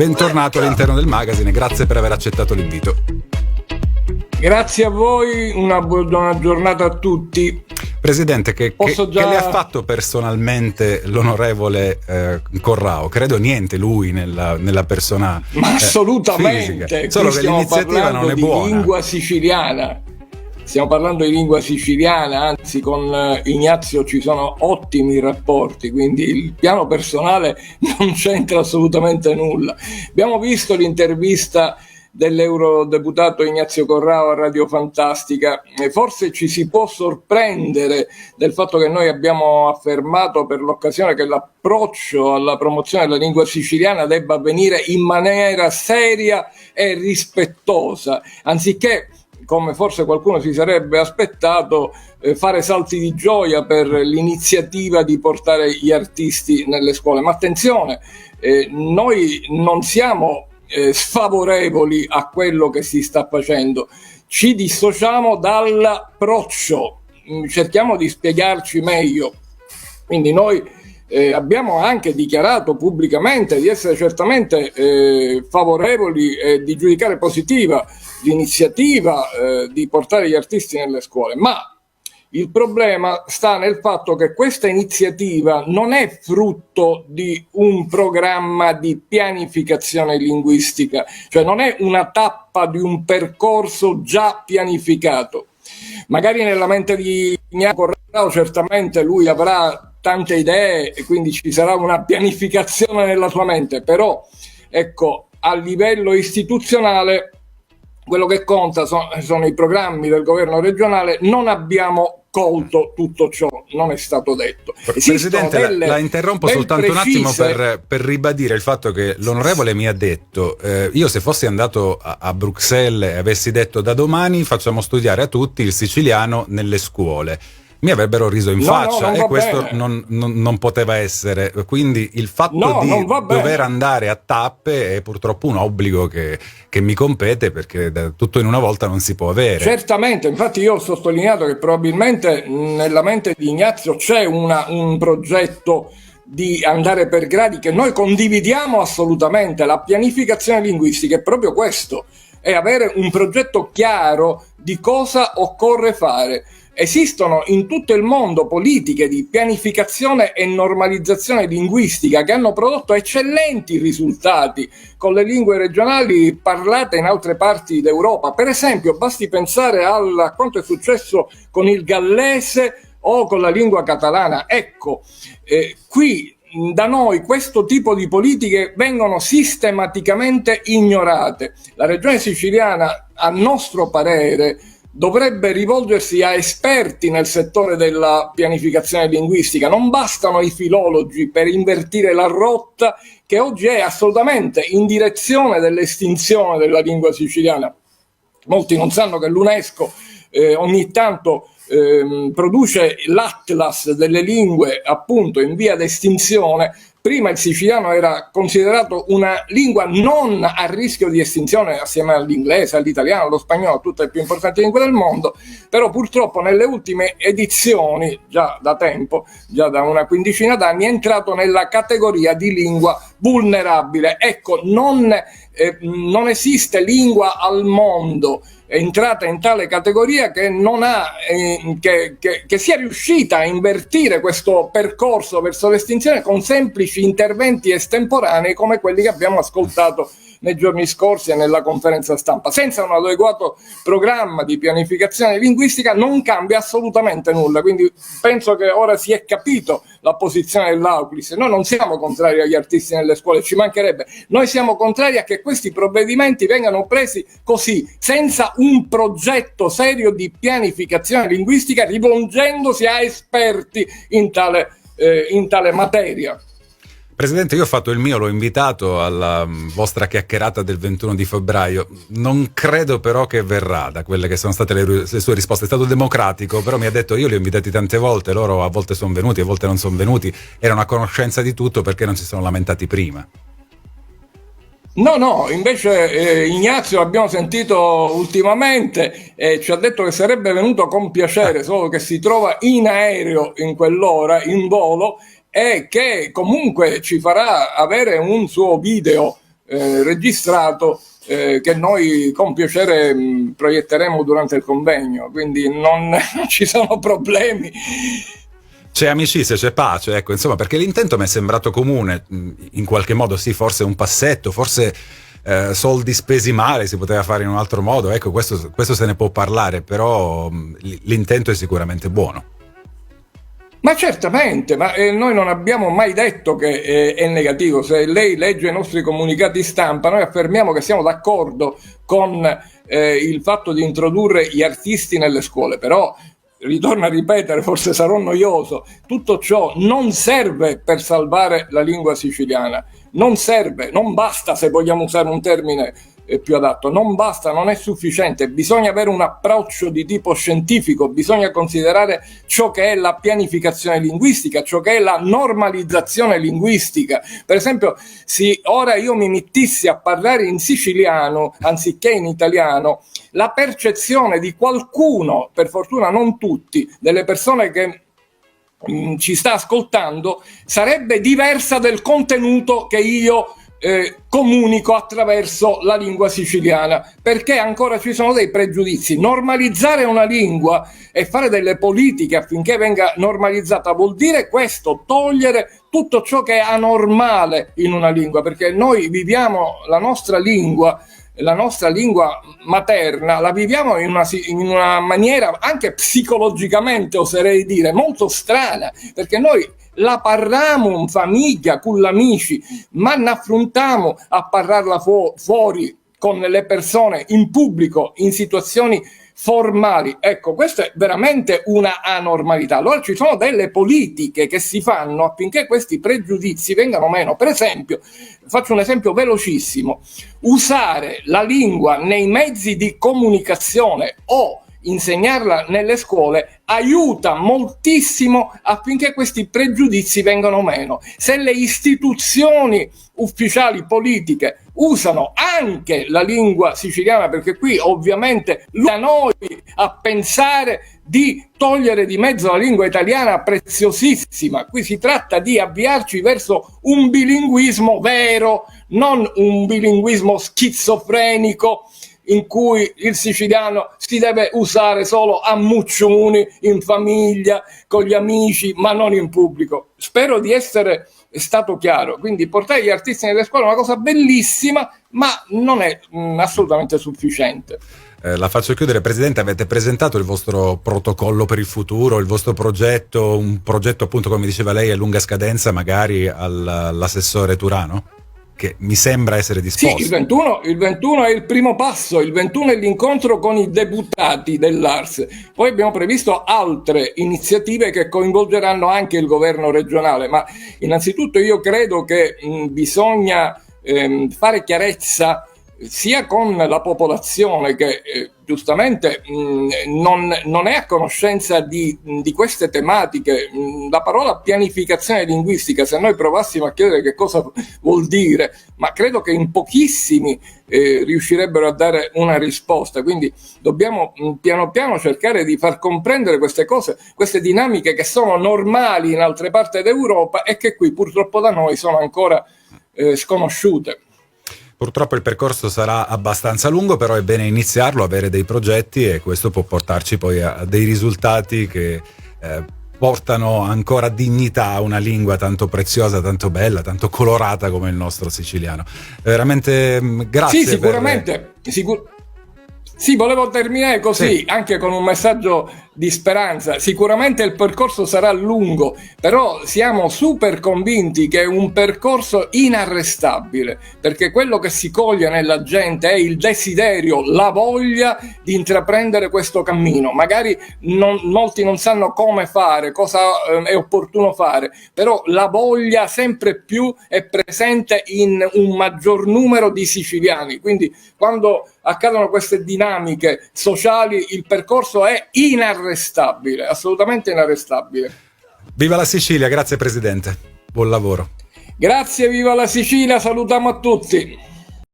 bentornato all'interno del magazine, grazie per aver accettato l'invito. Grazie a voi, una buona giornata a tutti. Presidente, che le ha fatto personalmente l'onorevole Corrao? Credo niente lui nella persona ma assolutamente fisica. Solo che l'iniziativa non è buona. Lingua siciliana. Stiamo parlando di lingua siciliana, anzi con Ignazio ci sono ottimi rapporti, quindi il piano personale non c'entra assolutamente nulla. Abbiamo visto l'intervista dell'eurodeputato Ignazio Corrao a Radio Fantastica, e forse ci si può sorprendere del fatto che noi abbiamo affermato per l'occasione che l'approccio alla promozione della lingua siciliana debba avvenire in maniera seria e rispettosa, anziché, come forse qualcuno si sarebbe aspettato, fare salti di gioia per l'iniziativa di portare gli artisti nelle scuole. Ma attenzione, noi non siamo sfavorevoli a quello che si sta facendo, ci dissociamo dall'approccio, cerchiamo di spiegarci meglio. Quindi noi abbiamo anche dichiarato pubblicamente di essere certamente favorevoli e di giudicare positiva l'iniziativa di portare gli artisti nelle scuole, ma il problema sta nel fatto che questa iniziativa non è frutto di un programma di pianificazione linguistica, cioè non è una tappa di un percorso già pianificato. Magari nella mente di Ignazio Corrao certamente lui avrà tante idee e quindi ci sarà una pianificazione nella sua mente, però ecco, a livello istituzionale quello che conta sono i programmi del governo regionale. Non abbiamo colto tutto ciò, non è stato detto. Presidente, la interrompo soltanto un attimo per ribadire il fatto che l'onorevole mi ha detto io se fossi andato a Bruxelles e avessi detto da domani facciamo studiare a tutti il siciliano nelle scuole, mi avrebbero riso in faccia e questo non poteva essere, quindi il fatto di dover andare a tappe è purtroppo un obbligo che mi compete, perché tutto in una volta non si può avere. Certamente, infatti io ho sottolineato che probabilmente nella mente di Ignazio c'è un progetto di andare per gradi che noi condividiamo assolutamente. La pianificazione linguistica è proprio questo, è avere un progetto chiaro di cosa occorre fare. Esistono in tutto il mondo politiche di pianificazione e normalizzazione linguistica che hanno prodotto eccellenti risultati con le lingue regionali parlate in altre parti d'Europa. Per esempio, basti pensare a quanto è successo con il gallese o con la lingua catalana. Ecco, qui da noi questo tipo di politiche vengono sistematicamente ignorate. La regione siciliana, a nostro parere, dovrebbe rivolgersi a esperti nel settore della pianificazione linguistica. Non bastano i filologi per invertire la rotta che oggi è assolutamente in direzione dell'estinzione della lingua siciliana. Molti non sanno che l'UNESCO ogni tanto produce l'Atlas delle lingue appunto in via d'estinzione. Prima il siciliano era considerato una lingua non a rischio di estinzione assieme all'inglese, all'italiano, allo spagnolo, tutte le più importanti lingue del mondo, però purtroppo nelle ultime edizioni, già da tempo, già da una quindicina d'anni, è entrato nella categoria di lingua vulnerabile. Ecco, non esiste lingua al mondo entrata in tale categoria che non ha che sia riuscita a invertire questo percorso verso l'estinzione con semplici interventi estemporanei come quelli che abbiamo ascoltato nei giorni scorsi e nella conferenza stampa. Senza un adeguato programma di pianificazione linguistica non cambia assolutamente nulla, quindi penso che ora si è capito la posizione dell'Auclis. Noi non siamo contrari agli artisti nelle scuole, ci mancherebbe, noi siamo contrari a che questi provvedimenti vengano presi così, senza un progetto serio di pianificazione linguistica, rivolgendosi a esperti in tale materia. Presidente, io ho fatto il mio, l'ho invitato alla vostra chiacchierata del 21 di febbraio. Non credo però che verrà da quelle che sono state le sue risposte. È stato democratico, però mi ha detto io li ho invitati tante volte, loro a volte sono venuti, a volte non sono venuti. Erano a conoscenza di tutto, perché non si sono lamentati prima? No, invece Ignazio abbiamo sentito ultimamente, ci ha detto che sarebbe venuto con piacere, solo che si trova in aereo in quell'ora, in volo, e che comunque ci farà avere un suo video registrato che noi con piacere proietteremo durante il convegno, quindi non ci sono problemi. C'è amicizia, c'è pace, ecco, insomma, perché l'intento mi è sembrato comune, in qualche modo sì, forse un passetto, forse soldi spesi male si poteva fare in un altro modo, ecco, questo se ne può parlare, però l'intento è sicuramente buono. Ma certamente, ma noi non abbiamo mai detto che è negativo. Se lei legge i nostri comunicati stampa, noi affermiamo che siamo d'accordo con il fatto di introdurre gli artisti nelle scuole, però ritorno a ripetere, forse sarò noioso, tutto ciò non serve per salvare la lingua siciliana, non serve, non basta, se vogliamo usare un termine più adatto, non basta, non è sufficiente, bisogna avere un approccio di tipo scientifico, bisogna considerare ciò che è la pianificazione linguistica, ciò che è la normalizzazione linguistica. Per esempio, se ora io mi mettissi a parlare in siciliano anziché in italiano, la percezione di qualcuno, per fortuna non tutti, delle persone che ci sta ascoltando, sarebbe diversa del contenuto che io comunico attraverso la lingua siciliana, perché ancora ci sono dei pregiudizi. Normalizzare una lingua e fare delle politiche affinché venga normalizzata vuol dire questo, togliere tutto ciò che è anormale in una lingua, perché noi viviamo la nostra lingua materna, la viviamo in una maniera anche psicologicamente, oserei dire, molto strana, perché noi la parliamo in famiglia, con gli amici, ma ne affrontiamo a parlarla fuori con le persone, in pubblico, in situazioni formali. Ecco, questa è veramente una anormalità. Allora ci sono delle politiche che si fanno affinché questi pregiudizi vengano meno. Per esempio, faccio un esempio velocissimo: usare la lingua nei mezzi di comunicazione o insegnarla nelle scuole aiuta moltissimo affinché questi pregiudizi vengano meno. Se le istituzioni ufficiali politiche usano anche la lingua siciliana, perché qui ovviamente a noi a pensare di togliere di mezzo la lingua italiana preziosissima, qui si tratta di avviarci verso un bilinguismo vero, non un bilinguismo schizofrenico in cui il siciliano si deve usare solo a mucciuni, in famiglia, con gli amici, ma non in pubblico. Spero di essere stato chiaro. Quindi portare gli artisti nelle scuole è una cosa bellissima, ma non è assolutamente sufficiente. La faccio chiudere, Presidente. Avete presentato il vostro protocollo per il futuro, il vostro progetto, un progetto appunto, come diceva lei, a lunga scadenza, magari all'assessore Turano? Che mi sembra essere disposto. Sì, il 21 è il primo passo, il 21 è l'incontro con i deputati dell'ARS. Poi abbiamo previsto altre iniziative che coinvolgeranno anche il governo regionale, ma innanzitutto io credo che bisogna fare chiarezza sia con la popolazione che giustamente non è a conoscenza di queste tematiche. La parola pianificazione linguistica, se noi provassimo a chiedere che cosa vuol dire, ma credo che in pochissimi riuscirebbero a dare una risposta. Quindi dobbiamo piano piano cercare di far comprendere queste cose, queste dinamiche che sono normali in altre parti d'Europa e che qui purtroppo da noi sono ancora sconosciute. Purtroppo il percorso sarà abbastanza lungo, però è bene iniziarlo, avere dei progetti, e questo può portarci poi a dei risultati che portano ancora dignità a una lingua tanto preziosa, tanto bella, tanto colorata come il nostro siciliano. Veramente grazie. Sì, sicuramente. Sì, volevo terminare così, sì, anche con un messaggio di speranza. Sicuramente il percorso sarà lungo, però siamo super convinti che è un percorso inarrestabile, perché quello che si coglie nella gente è il desiderio, la voglia di intraprendere questo cammino. Magari molti non sanno come fare, cosa è opportuno fare, però la voglia sempre più è presente in un maggior numero di siciliani. Quindi quando accadono queste dinamiche sociali, il percorso è inarrestabile, assolutamente inarrestabile. Viva la Sicilia, grazie Presidente, buon lavoro. Grazie, viva la Sicilia, salutiamo a tutti.